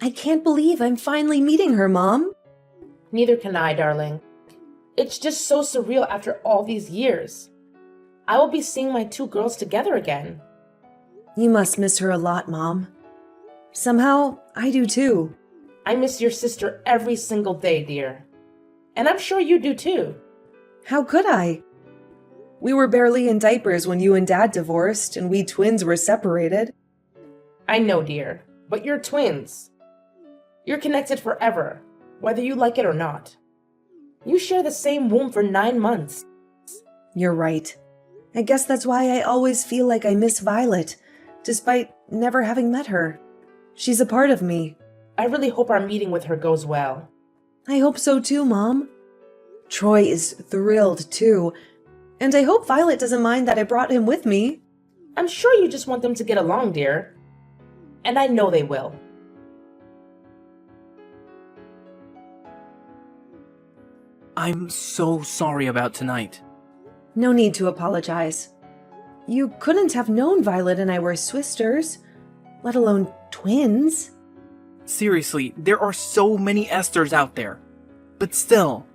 I can't believe I'm finally meeting her, Mom. Neither can I, darling. It's just so surreal after all these years. I will be seeing my two girls together again. You must miss her a lot, Mom. Somehow, I do too. I miss your sister every single day, dear. And I'm sure you do too. How could I? We were barely in diapers when you and Dad divorced, and we twins were separated. I know, dear, but you're twins. You're connected forever, whether you like it or not. You share the same womb for 9 months. You're right. I guess that's why I always feel like I miss Violet, despite never having met her. She's a part of me. I really hope our meeting with her goes well. I hope so too, Mom. Troy is thrilled too, and I hope Violet doesn't mind that I brought him with me. I'm sure you just want them to get along, dear. And I know they will. I'm so sorry about tonight. No need to apologize. You couldn't have known Violet and I were sisters, let alone twins. Seriously, there are so many Esthers out there. But still,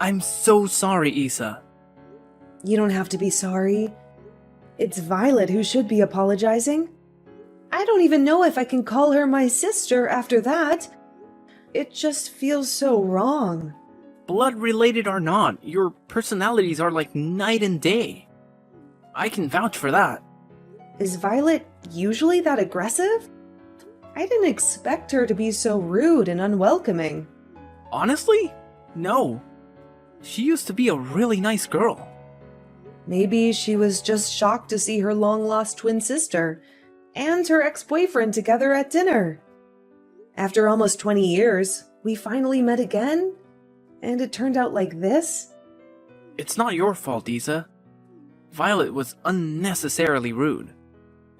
I'm so sorry, Isa. You don't have to be sorry. It's Violet who should be apologizing. I don't even know if I can call her my sister after that. It just feels so wrong. Blood related or not, your personalities are like night and day. I can vouch for that. Is Violet usually that aggressive? I didn't expect her to be so rude and unwelcoming. Honestly? No. She used to be a really nice girl. Maybe she was just shocked to see her long-lost twin sister and her ex-boyfriend together at dinner. After almost 20 years, we finally met again, and it turned out like this? It's not your fault, Isa. Violet was unnecessarily rude.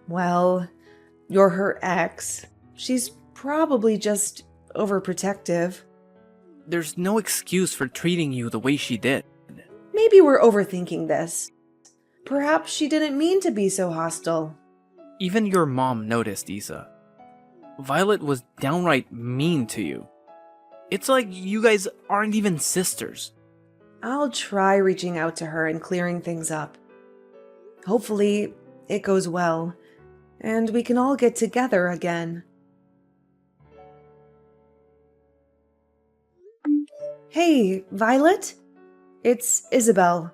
Well, you're her ex. She's probably just overprotective. There's no excuse for treating you the way she did. Maybe we're overthinking this. Perhaps she didn't mean to be so hostile. Even your mom noticed, Isa. Violet was downright mean to you. It's like you guys aren't even sisters. I'll try reaching out to her and clearing things up. Hopefully, it goes well, and we can all get together again. Hey, Violet? It's Isabel.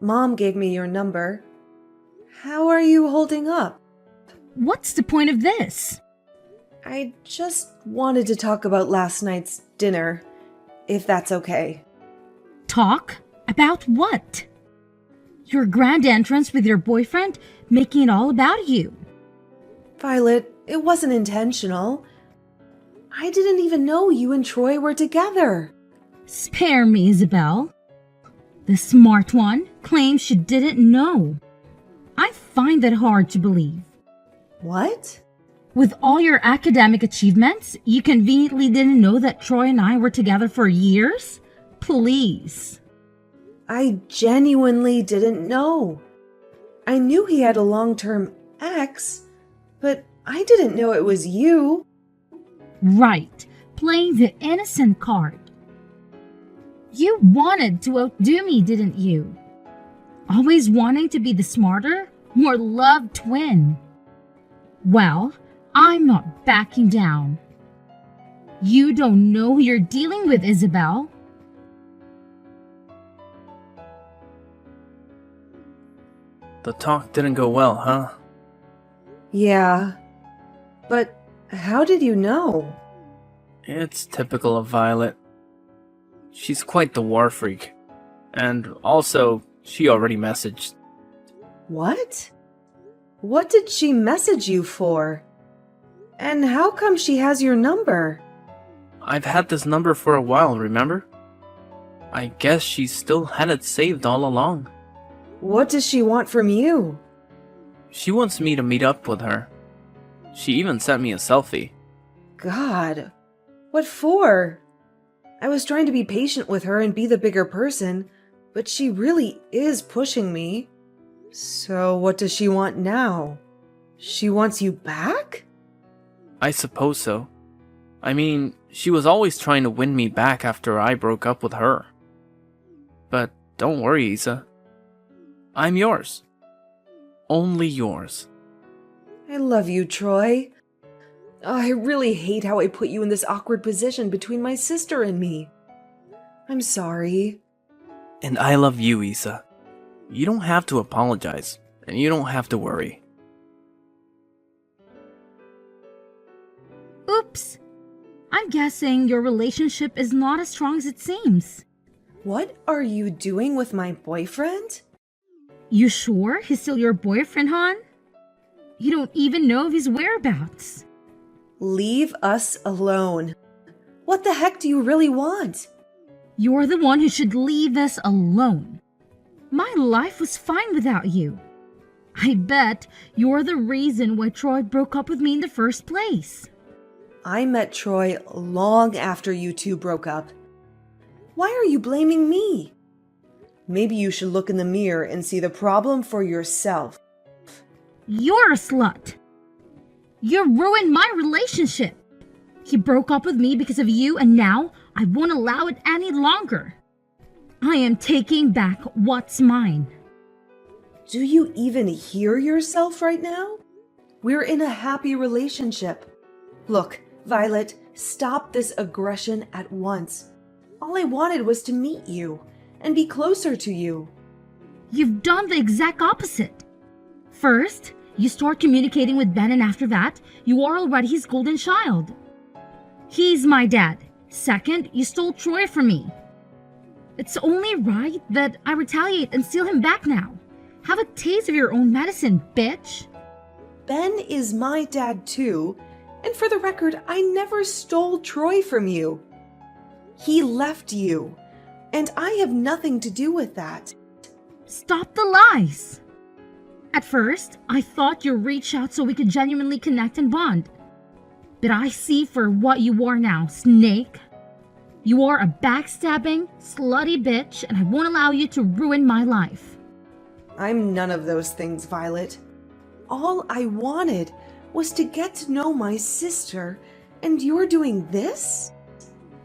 Mom gave me your number. How are you holding up? What's the point of this? I just wanted to talk about last night's dinner, if that's okay. Talk? About what? Your grand entrance with your boyfriend, making it all about you. Violet, it wasn't intentional. I didn't even know you and Troy were together. Spare me, Isabel. The smart one claims she didn't know. I find that hard to believe. What? With all your academic achievements, you conveniently didn't know that Troy and I were together for years? Please. I genuinely didn't know. I knew he had a long-term ex, but I didn't know it was you. Right, playing the innocent card. You wanted to outdo me, didn't you? Always wanting to be the smarter, more loved twin. Well, I'm not backing down. You don't know who you're dealing with, Isabel. The talk didn't go well, huh? Yeah, but how did you know? It's typical of Violet. She's quite the war freak. And also, she already messaged. What? What did she message you for? And how come she has your number? I've had this number for a while, remember? I guess she still had it saved all along. What does she want from you? She wants me to meet up with her. She even sent me a selfie. God, what for? I was trying to be patient with her and be the bigger person, but she really is pushing me. So what does she want now? She wants you back? I suppose so. I mean, she was always trying to win me back after I broke up with her. But don't worry, Isa. I'm yours. Only yours. I love you, Troy. I really hate how I put you in this awkward position between my sister and me. I'm sorry. And I love you, Isa. You don't have to apologize, and you don't have to worry. Oops. I'm guessing your relationship is not as strong as it seems. What are you doing with my boyfriend? You sure he's still your boyfriend, hon? You don't even know of his whereabouts. Leave us alone. What the heck do you really want? You're the one who should leave us alone. My life was fine without you. I bet you're the reason why Troy broke up with me in the first place. I met Troy long after you two broke up. Why are you blaming me? Maybe you should look in the mirror and see the problem for yourself. You're a slut. You ruined my relationship. He broke up with me because of you, and now I won't allow it any longer. I am taking back what's mine. Do you even hear yourself right now? We're in a happy relationship. Look, Violet, stop this aggression at once. All I wanted was to meet you and be closer to you. You've done the exact opposite. First, you start communicating with Ben, and after that, you are already his golden child. He's my dad. Second, you stole Troy from me. It's only right that I retaliate and steal him back now. Have a taste of your own medicine, bitch. Ben is my dad too, and for the record, I never stole Troy from you. He left you, and I have nothing to do with that. Stop the lies. At first, I thought you'd reach out so we could genuinely connect and bond. But I see for what you are now, Snake. You are a backstabbing, slutty bitch, and I won't allow you to ruin my life. I'm none of those things, Violet. All I wanted was to get to know my sister, and you're doing this?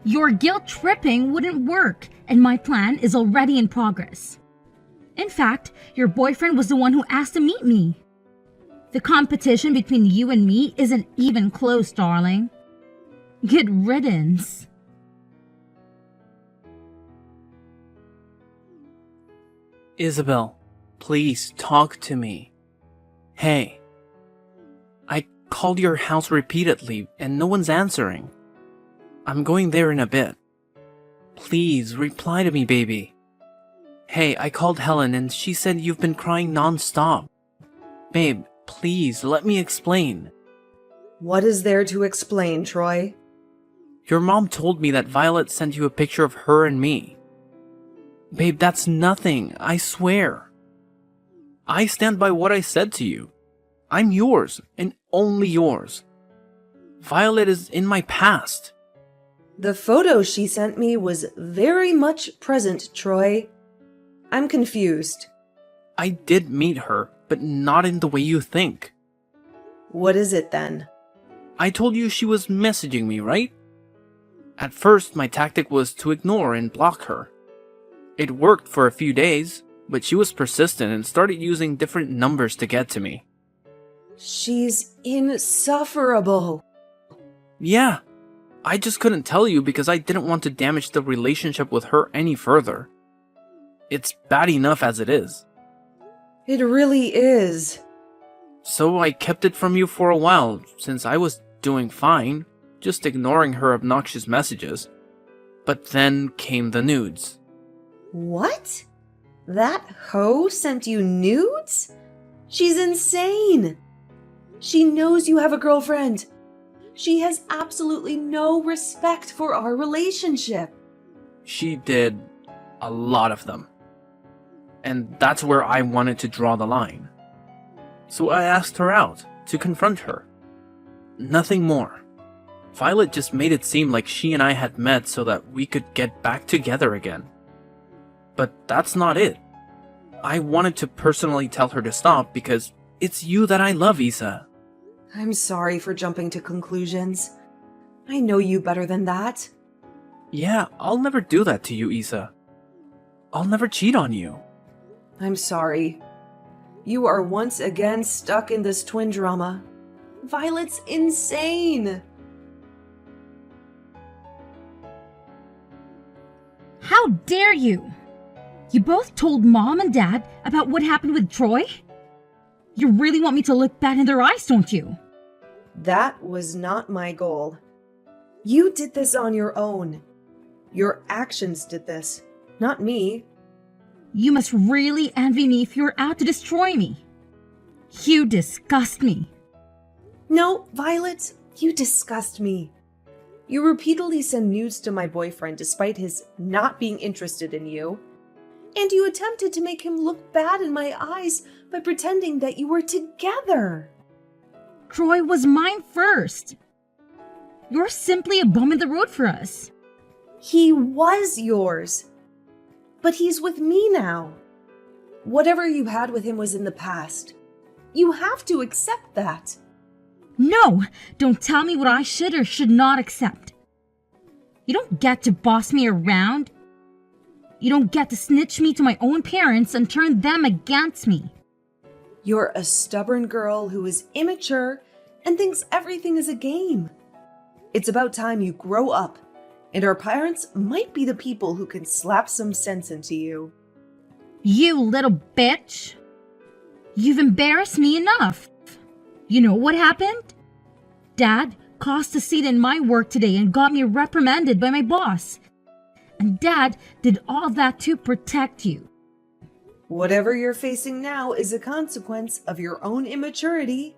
Your guilt tripping wouldn't work, and my plan is already in progress. In fact, your boyfriend was the one who asked to meet me. The competition between you and me isn't even close, darling. Good riddance. Isabel, please talk to me. Hey. I called your house repeatedly and no one's answering. I'm going there in a bit. Please reply to me, baby. Hey, I called Helen and she said you've been crying non-stop. Babe, please let me explain. What is there to explain, Troy? Your mom told me that Violet sent you a picture of her and me. Babe, that's nothing, I swear. I stand by what I said to you. I'm yours, and only yours. Violet is in my past. The photo she sent me was very much present, Troy. I'm confused. I did meet her, but not in the way you think. What is it then? I told you she was messaging me, right? At first, my tactic was to ignore and block her. It worked for a few days, but she was persistent and started using different numbers to get to me. She's insufferable. Yeah, I just couldn't tell you because I didn't want to damage the relationship with her any further. It's bad enough as it is. It really is. So I kept it from you for a while, since I was doing fine, just ignoring her obnoxious messages. But then came the nudes. What? That hoe sent you nudes? She's insane. She knows you have a girlfriend. She has absolutely no respect for our relationship. She did a lot of them. And that's where I wanted to draw the line. So I asked her out to confront her. Nothing more. Violet just made it seem like she and I had met so that we could get back together again. But that's not it. I wanted to personally tell her to stop because it's you that I love, Isa. I'm sorry for jumping to conclusions. I know you better than that. Yeah, I'll never do that to you, Isa. I'll never cheat on you. I'm sorry. You are once again stuck in this twin drama. Violet's insane! How dare you? You both told Mom and Dad about what happened with Troy? You really want me to look bad in their eyes, don't you? That was not my goal. You did this on your own. Your actions did this, not me. You must really envy me if you're out to destroy me. You disgust me. No, Violet, you disgust me. You repeatedly send nudes to my boyfriend despite his not being interested in you. And you attempted to make him look bad in my eyes by pretending that you were together. Troy was mine first. You're simply a bum in the road for us. He was yours. But he's with me now. Whatever you had with him was in the past. You have to accept that. No, don't tell me what I should or should not accept. You don't get to boss me around. You don't get to snitch me to my own parents and turn them against me. You're a stubborn girl who is immature and thinks everything is a game. It's about time you grow up, and our parents might be the people who can slap some sense into you. You little bitch. You've embarrassed me enough. You know what happened? Dad cost a seat in my work today and got me reprimanded by my boss. And Dad did all that to protect you. Whatever you're facing now is a consequence of your own immaturity.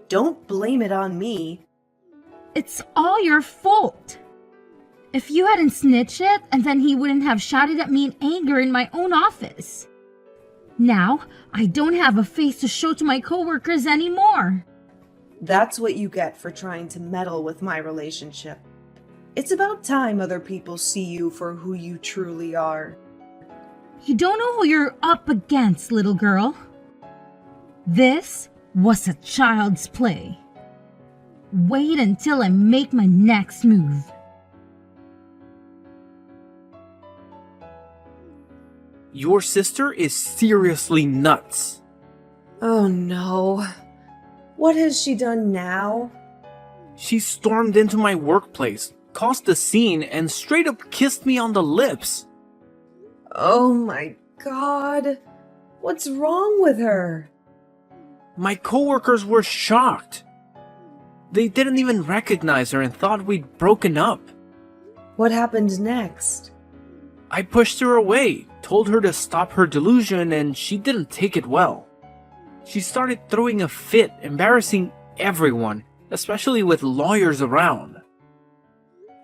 Don't blame it on me. It's all your fault. If you hadn't snitched it, and then he wouldn't have shouted at me in anger in my own office. Now, I don't have a face to show to my coworkers anymore. That's what you get for trying to meddle with my relationship. It's about time other people see you for who you truly are. You don't know who you're up against, little girl. This was a child's play. Wait until I make my next move. Your sister is seriously nuts. Oh no. What has she done now? She stormed into my workplace, caused a scene, and straight up kissed me on the lips. Oh my god. What's wrong with her? My coworkers were shocked. They didn't even recognize her and thought we'd broken up. What happened next? I pushed her away, told her to stop her delusion, and she didn't take it well. She started throwing a fit, embarrassing everyone, especially with lawyers around.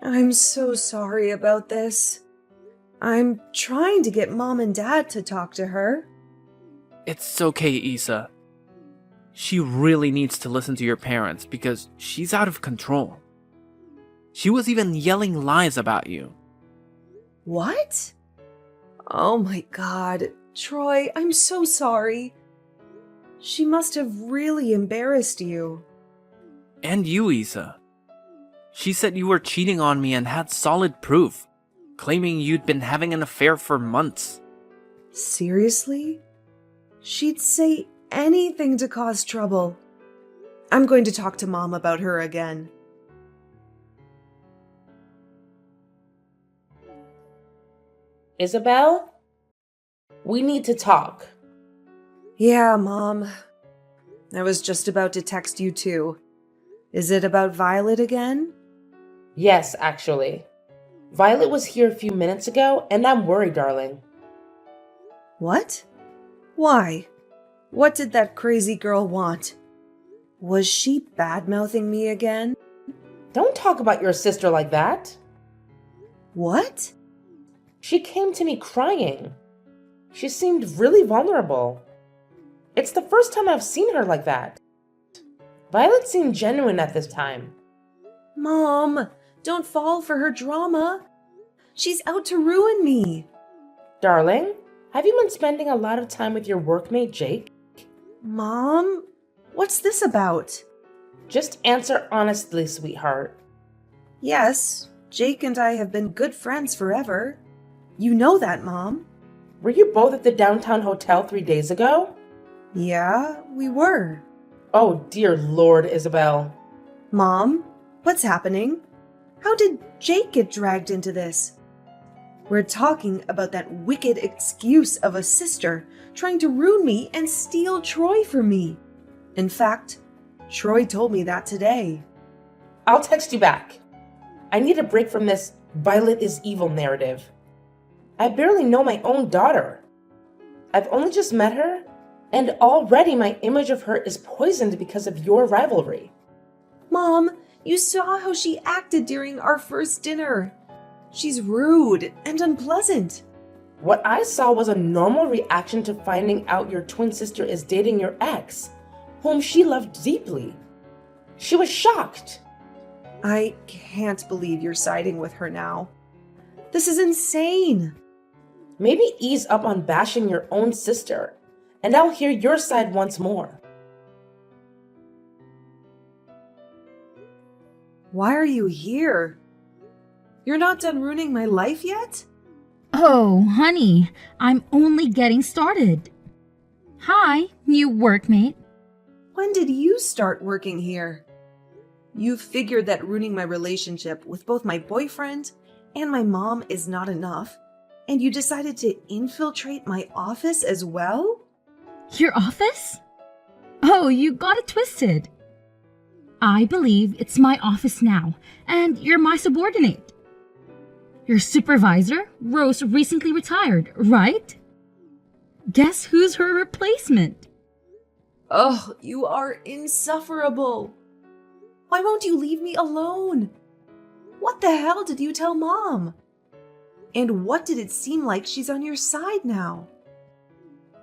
I'm so sorry about this. I'm trying to get Mom and Dad to talk to her. It's okay, Isa. She really needs to listen to your parents because she's out of control. She was even yelling lies about you. What? Oh my god. Troy, I'm so sorry. She must have really embarrassed you. And you, Isa. She said you were cheating on me and had solid proof, claiming you'd been having an affair for months. Seriously? She'd say anything to cause trouble. I'm going to talk to Mom about her again. Isabel? We need to talk. Yeah, Mom. I was just about to text you too. Is it about Violet again? Yes, actually. Violet was here a few minutes ago, and I'm worried, darling. What? Why? What did that crazy girl want? Was she bad-mouthing me again? Don't talk about your sister like that. What? She came to me crying. She seemed really vulnerable. It's the first time I've seen her like that. Violet seemed genuine at this time. Mom, don't fall for her drama. She's out to ruin me. Darling, have you been spending a lot of time with your workmate, Jake? Mom, what's this about? Just answer honestly, sweetheart. Yes, Jake and I have been good friends forever. You know that, Mom. Were you both at the downtown hotel 3 days ago? Yeah, we were. Oh, dear Lord, Isabel. Mom, what's happening? How did Jake get dragged into this? We're talking about that wicked excuse of a sister trying to ruin me and steal Troy from me. In fact, Troy told me that today. I'll text you back. I need a break from this Violet is evil narrative. I barely know my own daughter. I've only just met her, and already my image of her is poisoned because of your rivalry. Mom, you saw how she acted during our first dinner. She's rude and unpleasant. What I saw was a normal reaction to finding out your twin sister is dating your ex, whom she loved deeply. She was shocked. I can't believe you're siding with her now. This is insane. Maybe ease up on bashing your own sister, and I'll hear your side once more. Why are you here? You're not done ruining my life yet? Oh, honey, I'm only getting started. Hi, new workmate. When did you start working here? You figured that ruining my relationship with both my boyfriend and my mom is not enough, and you decided to infiltrate my office as well? Your office? Oh, you got it twisted. I believe it's my office now, and you're my subordinate. Your supervisor, Rose, recently retired, right? Guess who's her replacement? Ugh, you are insufferable. Why won't you leave me alone? What the hell did you tell Mom? And what did it seem like she's on your side now?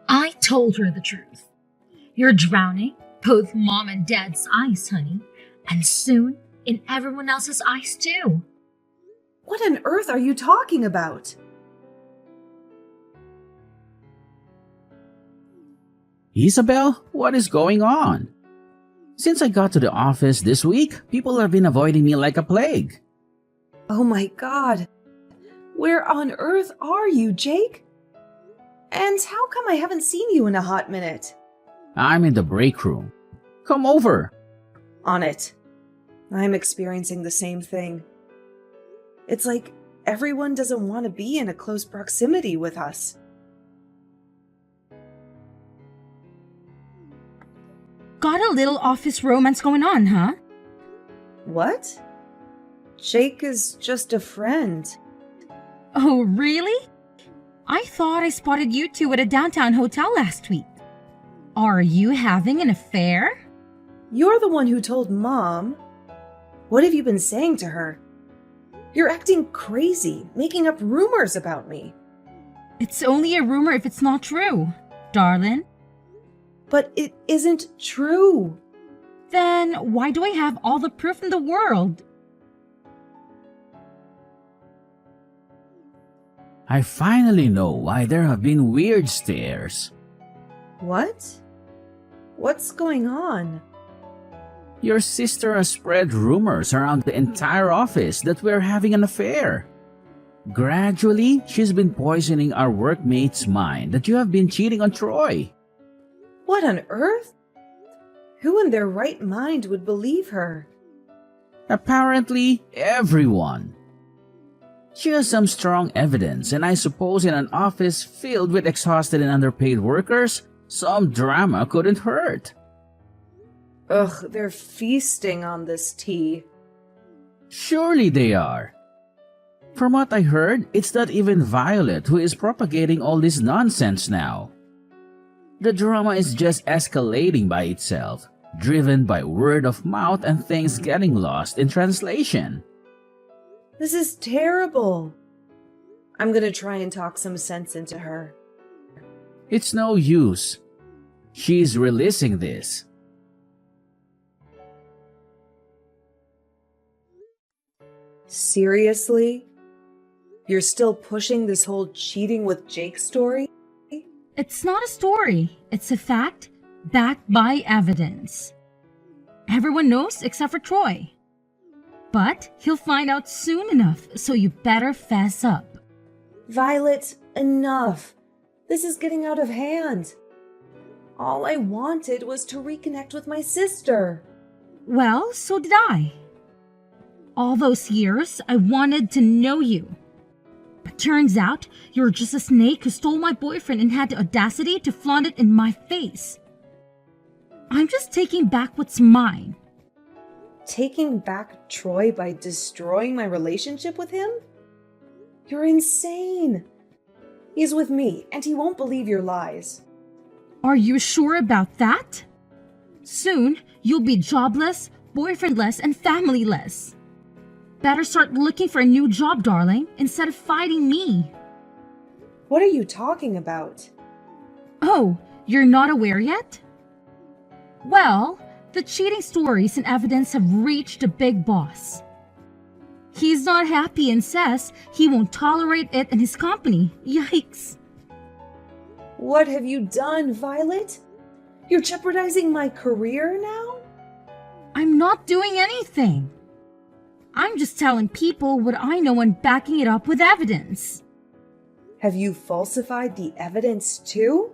I told her the truth. You're drowning both Mom and Dad's eyes, honey, and soon in everyone else's eyes too. What on earth are you talking about? Isabel, what is going on? Since I got to the office this week, people have been avoiding me like a plague. Oh my God. Where on earth are you, Jake? And how come I haven't seen you in a hot minute? I'm in the break room. Come over. On it. I'm experiencing the same thing. It's like everyone doesn't want to be in a close proximity with us. Got a little office romance going on, huh? What? Jake is just a friend. Oh, really? I thought I spotted you two at a downtown hotel last week. Are you having an affair? You're the one who told Mom. What have you been saying to her? You're acting crazy, making up rumors about me. It's only a rumor if it's not true, darling. But it isn't true. Then why do I have all the proof in the world? I finally know why there have been weird stares. What? What's going on? Your sister has spread rumors around the entire office that we're having an affair. Gradually, she's been poisoning our workmates' mind that you have been cheating on Troy. What on earth? Who in their right mind would believe her? Apparently, everyone. She has some strong evidence, and I suppose in an office filled with exhausted and underpaid workers, some drama couldn't hurt. Ugh, they're feasting on this tea. Surely they are. From what I heard, it's not even Violet who is propagating all this nonsense now. The drama is just escalating by itself, driven by word of mouth and things getting lost in translation. This is terrible. I'm gonna try and talk some sense into her. It's no use. She's releasing this. Seriously? You're still pushing this whole cheating with Jake story? It's not a story. It's a fact backed by evidence. Everyone knows except for Troy. But he'll find out soon enough, so you better fess up. Violet, enough. This is getting out of hand. All I wanted was to reconnect with my sister. Well, so did I. All those years, I wanted to know you. But turns out, you're just a snake who stole my boyfriend and had the audacity to flaunt it in my face. I'm just taking back what's mine. Taking back Troy by destroying my relationship with him? You're insane. He's with me, and he won't believe your lies. Are you sure about that? Soon, you'll be jobless, boyfriendless, and familyless. Better start looking for a new job, darling, instead of fighting me. What are you talking about? Oh, you're not aware yet? Well, the cheating stories and evidence have reached the big boss. He's not happy and says he won't tolerate it in his company. Yikes. What have you done, Violet? You're jeopardizing my career now? I'm not doing anything. I'm just telling people what I know and backing it up with evidence. Have you falsified the evidence too?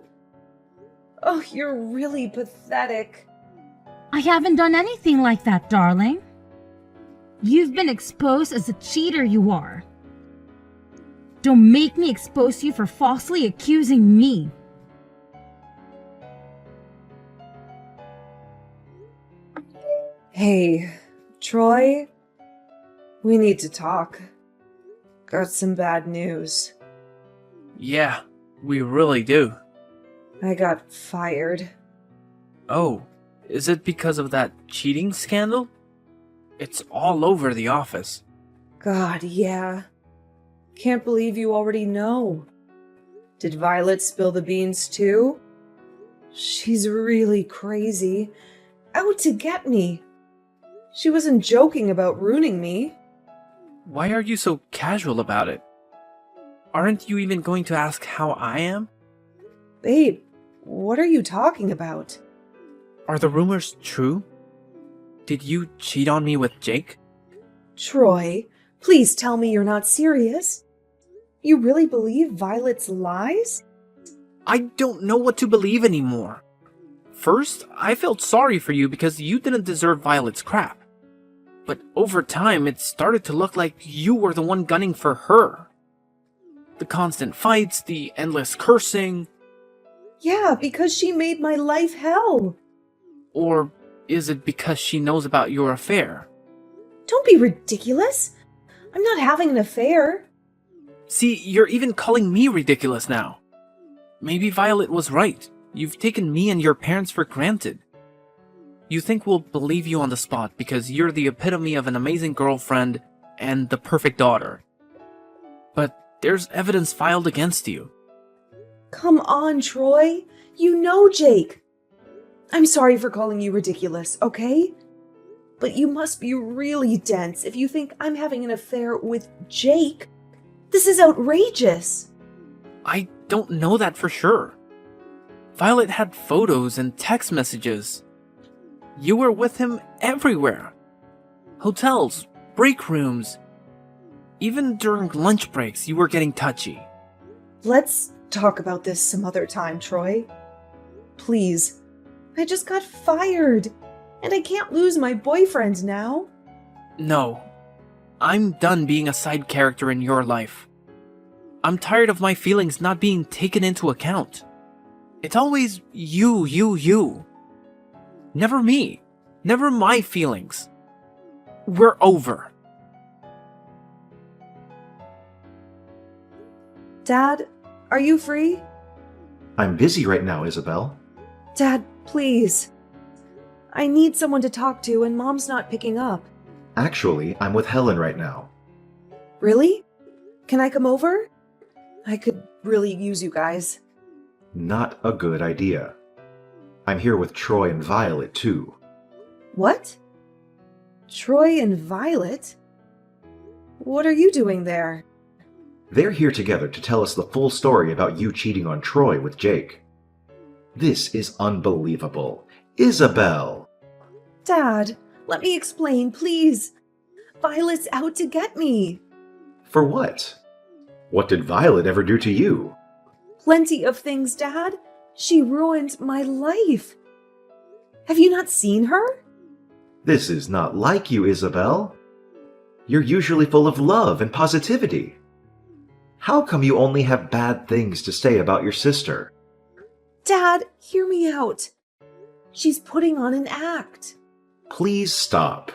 Oh, you're really pathetic. I haven't done anything like that, darling. You've been exposed as the cheater you are. Don't make me expose you for falsely accusing me. Hey, Troy, we need to talk. Got some bad news. Yeah, we really do. I got fired. Oh, is it because of that cheating scandal? It's all over the office. God, yeah. Can't believe you already know. Did Violet spill the beans too? She's really crazy. Out to get me. She wasn't joking about ruining me. Why are you so casual about it? Aren't you even going to ask how I am? Babe, what are you talking about? Are the rumors true? Did you cheat on me with Jake? Troy, please tell me you're not serious. You really believe Violet's lies? I don't know what to believe anymore. First, I felt sorry for you because you didn't deserve Violet's crap. But over time, it started to look like you were the one gunning for her. The constant fights, the endless cursing. Yeah, because she made my life hell. Or is it because she knows about your affair? Don't be ridiculous. I'm not having an affair. See, you're even calling me ridiculous now. Maybe Violet was right. You've taken me and your parents for granted. You think we'll believe you on the spot because you're the epitome of an amazing girlfriend and the perfect daughter. But there's evidence filed against you. Come on, Troy. You know Jake. I'm sorry for calling you ridiculous, okay? But you must be really dense if you think I'm having an affair with Jake. This is outrageous. I don't know that for sure. Violet had photos and text messages. You were with him everywhere. Hotels, break rooms. Even during lunch breaks, you were getting touchy. Let's talk about this some other time, Troy. Please. I just got fired, and I can't lose my boyfriend now. No. I'm done being a side character in your life. I'm tired of my feelings not being taken into account. It's always you. Never me. Never my feelings. We're over. Dad, are you free? I'm busy right now, Isabel. Dad, please. I need someone to talk to, and Mom's not picking up. Actually, I'm with Helen right now. Really? Can I come over? I could really use you guys. Not a good idea. I'm here with Troy and Violet, too. What? Troy and Violet? What are you doing there? They're here together to tell us the full story about you cheating on Troy with Jake. This is unbelievable. Isabel! Dad, let me explain, please. Violet's out to get me. For what? What did Violet ever do to you? Plenty of things, Dad. She ruined my life. Have you not seen her? This is not like you, Isabel. You're usually full of love and positivity. How come you only have bad things to say about your sister? Dad, hear me out. She's putting on an act. Please stop.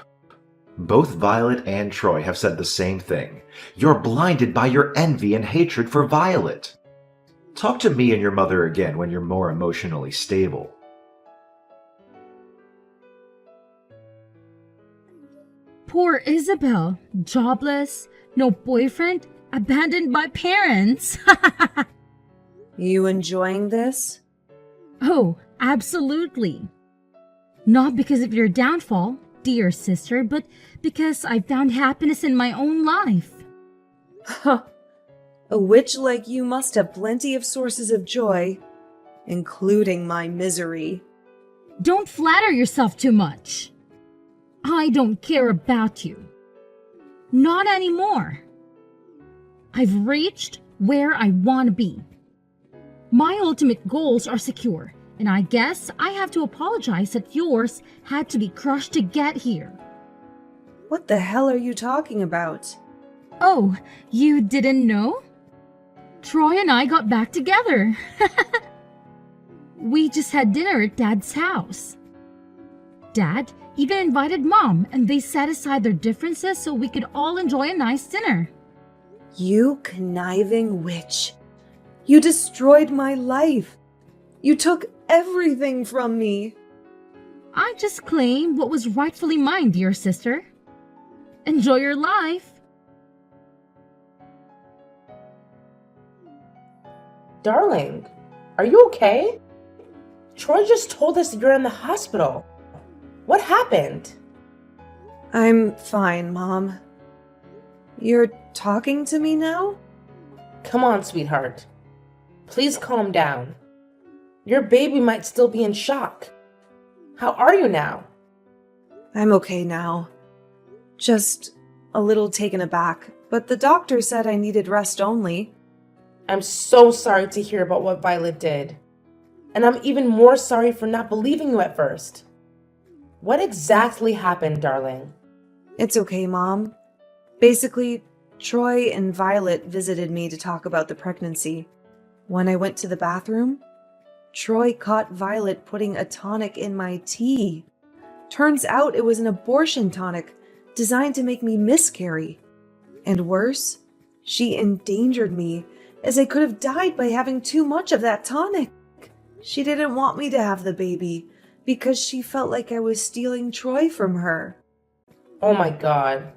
Both Violet and Troy have said the same thing. You're blinded by your envy and hatred for Violet. Talk to me and your mother again when you're more emotionally stable. Poor Isabel, jobless, no boyfriend, abandoned by parents. You enjoying this? Oh, absolutely. Not because of your downfall, dear sister, but because I found happiness in my own life. Huh. A witch like you must have plenty of sources of joy, including my misery. Don't flatter yourself too much. I don't care about you. Not anymore. I've reached where I want to be. My ultimate goals are secure, and I guess I have to apologize that yours had to be crushed to get here. What the hell are you talking about? Oh, you didn't know? Troy and I got back together. We just had dinner at Dad's house. Dad even invited Mom, and they set aside their differences so we could all enjoy a nice dinner. You conniving witch. You destroyed my life. You took everything from me. I just claim what was rightfully mine, dear sister. Enjoy your life. Darling, are you okay? Troy just told us you're in the hospital. What happened? I'm fine, Mom. You're talking to me now? Come on, sweetheart. Please calm down. Your baby might still be in shock. How are you now? I'm okay now. Just a little taken aback, but the doctor said I needed rest only. I'm so sorry to hear about what Violet did. And I'm even more sorry for not believing you at first. What exactly happened, darling? It's okay, Mom. Basically, Troy and Violet visited me to talk about the pregnancy. When I went to the bathroom, Troy caught Violet putting a tonic in my tea. Turns out it was an abortion tonic designed to make me miscarry. And worse, she endangered me, as I could have died by having too much of that tonic. She didn't want me to have the baby because she felt like I was stealing Troy from her. Oh my God.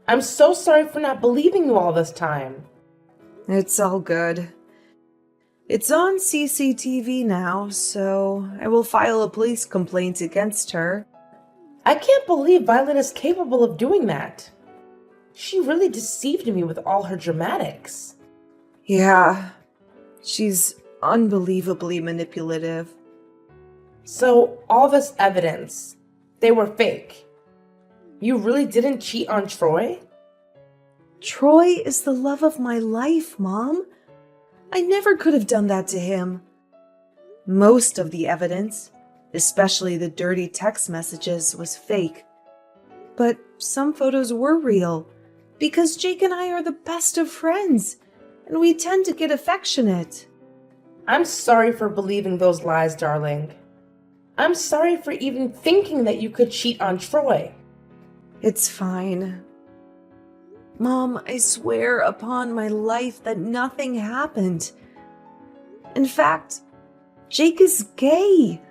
I'm so sorry for not believing you all this time. It's all good. It's on CCTV now, so I will file a police complaint against her. I can't believe Violet is capable of doing that. She really deceived me with all her dramatics. Yeah, she's unbelievably manipulative. So, all this evidence, they were fake. You really didn't cheat on Troy? Troy is the love of my life, Mom. I never could have done that to him. Most of the evidence, especially the dirty text messages, was fake. But some photos were real, because Jake and I are the best of friends, and we tend to get affectionate. I'm sorry for believing those lies, darling. I'm sorry for even thinking that you could cheat on Troy. It's fine. Mom, I swear upon my life that nothing happened. In fact, Jake is gay.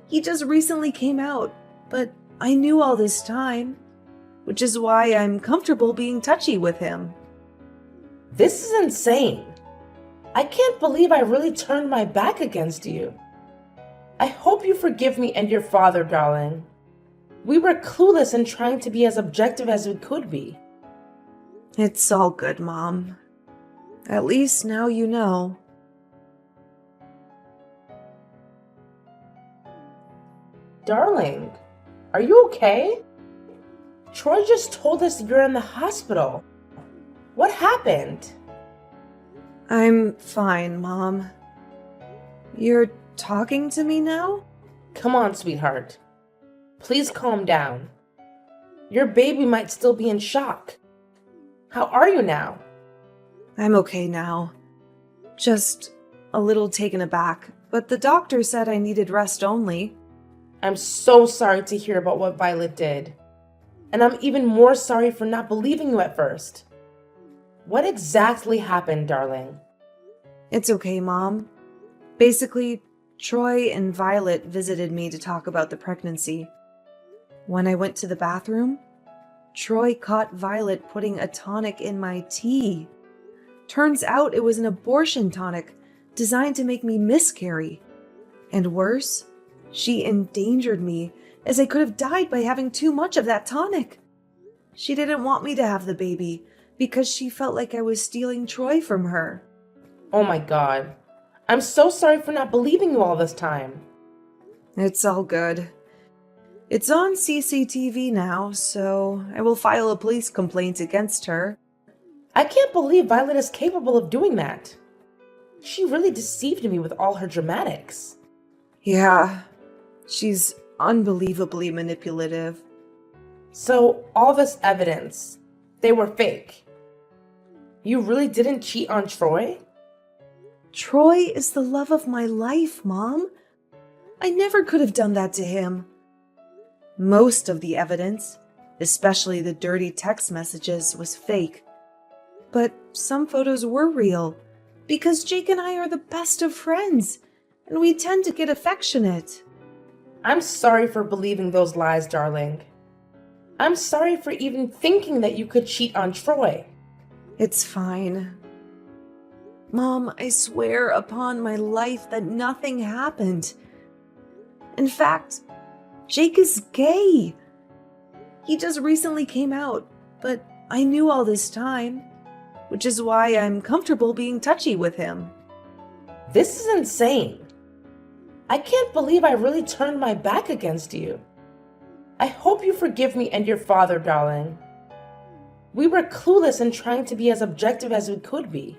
He just recently came out, but I knew all this time, which is why I'm comfortable being touchy with him. This is insane. I can't believe I really turned my back against you. I hope you forgive me and your father, darling. We were clueless in trying to be as objective as we could be. It's all good, Mom. At least now you know. Darling, are you okay? Troy just told us you're in the hospital. What happened? I'm fine, Mom. You're talking to me now? Come on, sweetheart. Please calm down. Your baby might still be in shock. How are you now? I'm okay now. Just a little taken aback, but the doctor said I needed rest only. I'm so sorry to hear about what Violet did. And I'm even more sorry for not believing you at first. What exactly happened, darling? It's okay, Mom. Basically, Troy and Violet visited me to talk about the pregnancy. When I went to the bathroom, Troy caught Violet putting a tonic in my tea. Turns out it was an abortion tonic designed to make me miscarry. And worse, she endangered me, as I could have died by having too much of that tonic. She didn't want me to have the baby because she felt like I was stealing Troy from her. Oh my God. I'm so sorry for not believing you all this time. It's all good. It's on CCTV now, so I will file a police complaint against her. I can't believe Violet is capable of doing that. She really deceived me with all her dramatics. Yeah, she's unbelievably manipulative. So, all this evidence, they were fake. You really didn't cheat on Troy? Troy is the love of my life, Mom. I never could have done that to him. Most of the evidence, especially the dirty text messages, was fake. But some photos were real, because Jake and I are the best of friends, and we tend to get affectionate. I'm sorry for believing those lies, darling. I'm sorry for even thinking that you could cheat on Troy. It's fine. Mom, I swear upon my life that nothing happened. In fact, Jake is gay. He just recently came out, but I knew all this time, which is why I'm comfortable being touchy with him. This is insane. I can't believe I really turned my back against you. I hope you forgive me and your father, darling. We were clueless in trying to be as objective as we could be.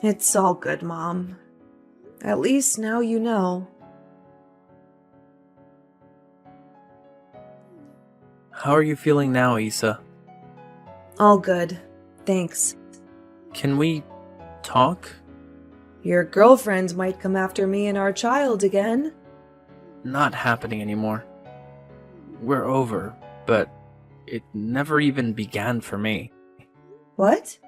It's all good, Mom. At least now you know. How are you feeling now, Issa? All good. Thanks. Can we talk? Your girlfriend might come after me and our child again. Not happening anymore. We're over, but it never even began for me. What?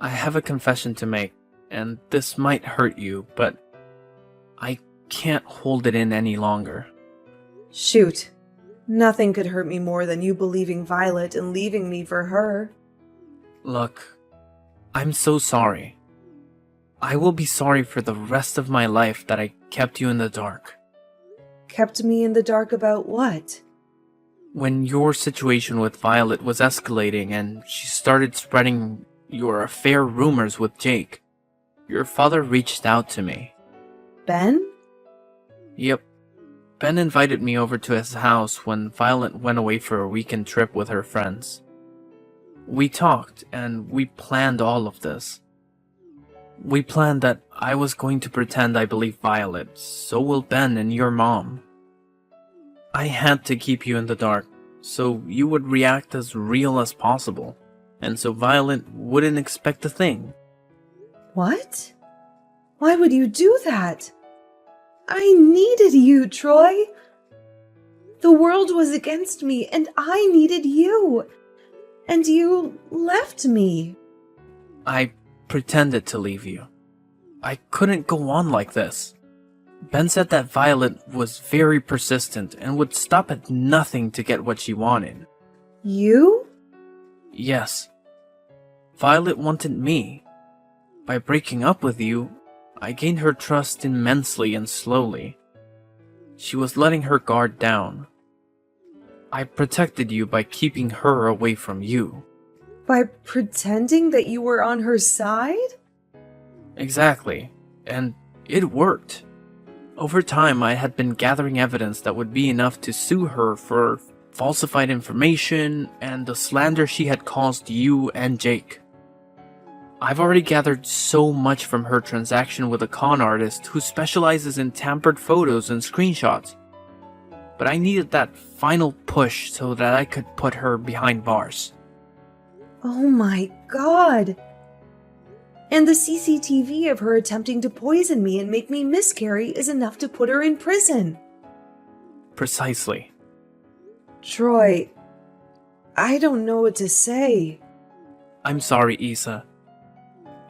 I have a confession to make, and this might hurt you, but I can't hold it in any longer. Shoot. Nothing could hurt me more than you believing Violet and leaving me for her. Look, I'm so sorry. I will be sorry for the rest of my life that I kept you in the dark. Kept me in the dark about what? When your situation with Violet was escalating and she started spreading your affair rumors with Jake, your father reached out to me. Ben? Yep. Ben invited me over to his house when Violet went away for a weekend trip with her friends. We talked and we planned all of this. We planned that I was going to pretend I believed Violet, so will Ben and your mom. I had to keep you in the dark, so you would react as real as possible, and so Violet wouldn't expect a thing. What? Why would you do that? I needed you, Troy. The world was against me, and I needed you. And you left me. I pretended to leave you. I couldn't go on like this. Ben said that Violet was very persistent and would stop at nothing to get what she wanted. You? Yes. Violet wanted me. By breaking up with you, I gained her trust immensely and slowly. She was letting her guard down. I protected you by keeping her away from you. By pretending that you were on her side? Exactly. And it worked. Over time, I had been gathering evidence that would be enough to sue her for falsified information, and the slander she had caused you and Jake. I've already gathered so much from her transaction with a con artist who specializes in tampered photos and screenshots. But I needed that final push so that I could put her behind bars. Oh my god! And the CCTV of her attempting to poison me and make me miscarry is enough to put her in prison. Precisely. Troy, I don't know what to say. I'm sorry, Issa.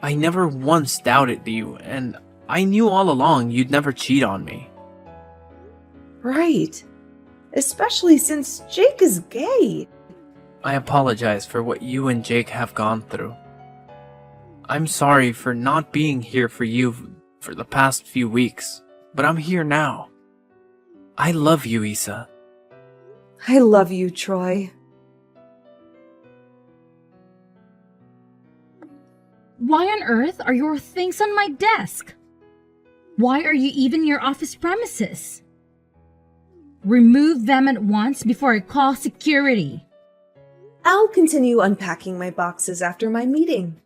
I never once doubted you, and I knew all along you'd never cheat on me. Right. Especially since Jake is gay. I apologize for what you and Jake have gone through. I'm sorry for not being here for you for the past few weeks, but I'm here now. I love you, Issa. I love you, Troy. Why on earth are your things on my desk? Why are you even in your office premises? Remove them at once before I call security. I'll continue unpacking my boxes after my meeting.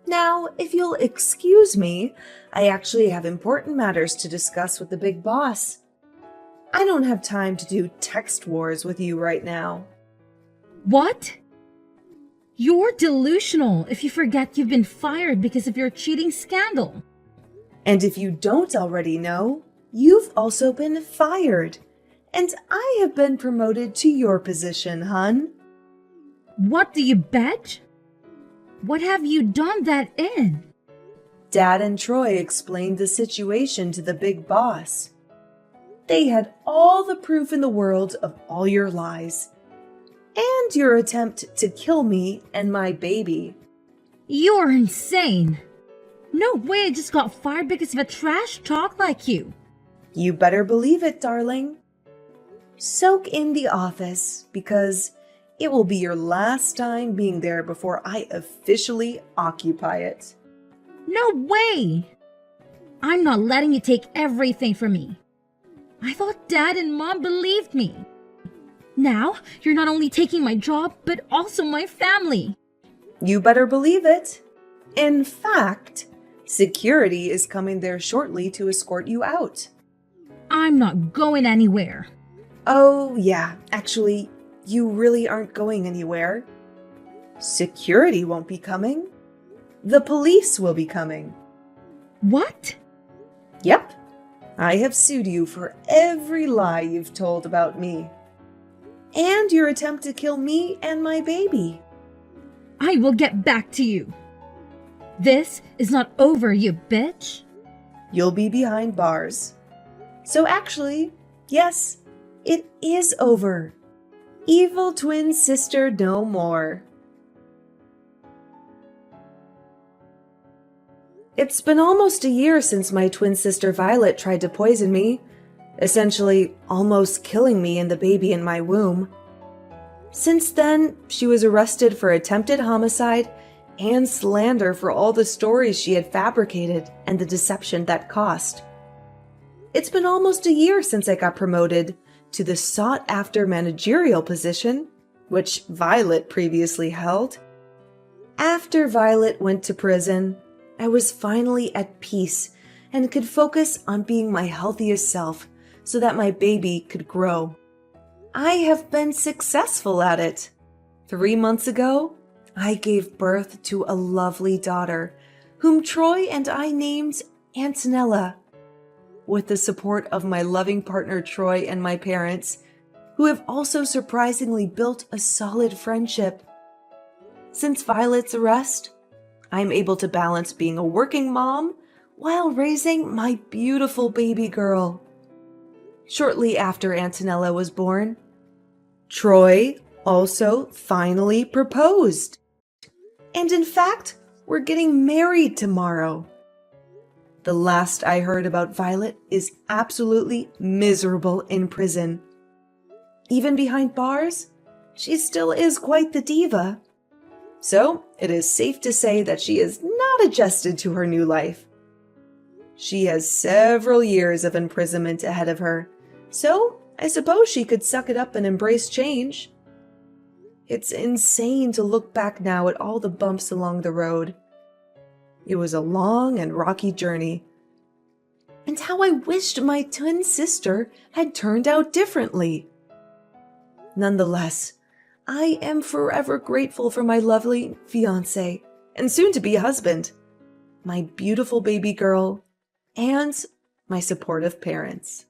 Now, if you'll excuse me, I actually have important matters to discuss with the big boss. I don't have time to do text wars with you right now. What? You're delusional if you forget you've been fired because of your cheating scandal. And if you don't already know, you've also been fired. And I have been promoted to your position, hun. What do you bet? What have you done that in? Dad and Troy explained the situation to the big boss. They had all the proof in the world of all your lies. And your attempt to kill me and my baby. You're insane. No way I just got fired because of a trash talk like you. You better believe it, darling. Soak in the office, because it will be your last time being there before I officially occupy it. No way! I'm not letting you take everything from me. I thought Dad and Mom believed me. Now, you're not only taking my job, but also my family. You better believe it. In fact, security is coming there shortly to escort you out. I'm not going anywhere. Oh, yeah, actually, you really aren't going anywhere. Security won't be coming. The police will be coming. What? Yep, I have sued you for every lie you've told about me. And your attempt to kill me and my baby. I will get back to you. This is not over, you bitch. You'll be behind bars. So actually, yes, it is over. Evil twin sister no more. It's been almost a year since my twin sister Violet tried to poison me, essentially almost killing me and the baby in my womb. Since then, she was arrested for attempted homicide and slander for all the stories she had fabricated and the deception that cost. It's been almost a year since I got promoted to the sought-after managerial position, which Violet previously held. After Violet went to prison, I was finally at peace and could focus on being my healthiest self so that my baby could grow. I have been successful at it. 3 months ago, I gave birth to a lovely daughter, whom Troy and I named Antonella. With the support of my loving partner Troy and my parents, who have also surprisingly built a solid friendship. Since Violet's arrest, I'm able to balance being a working mom while raising my beautiful baby girl. Shortly after Antonella was born, Troy also finally proposed. And in fact, we're getting married tomorrow. The last I heard about Violet is absolutely miserable in prison. Even behind bars, she still is quite the diva. So it is safe to say that she is not adjusted to her new life. She has several years of imprisonment ahead of her, so I suppose she could suck it up and embrace change. It's insane to look back now at all the bumps along the road. It was a long and rocky journey. And how I wished my twin sister had turned out differently. Nonetheless, I am forever grateful for my lovely fiancé and soon-to-be husband, my beautiful baby girl, and my supportive parents.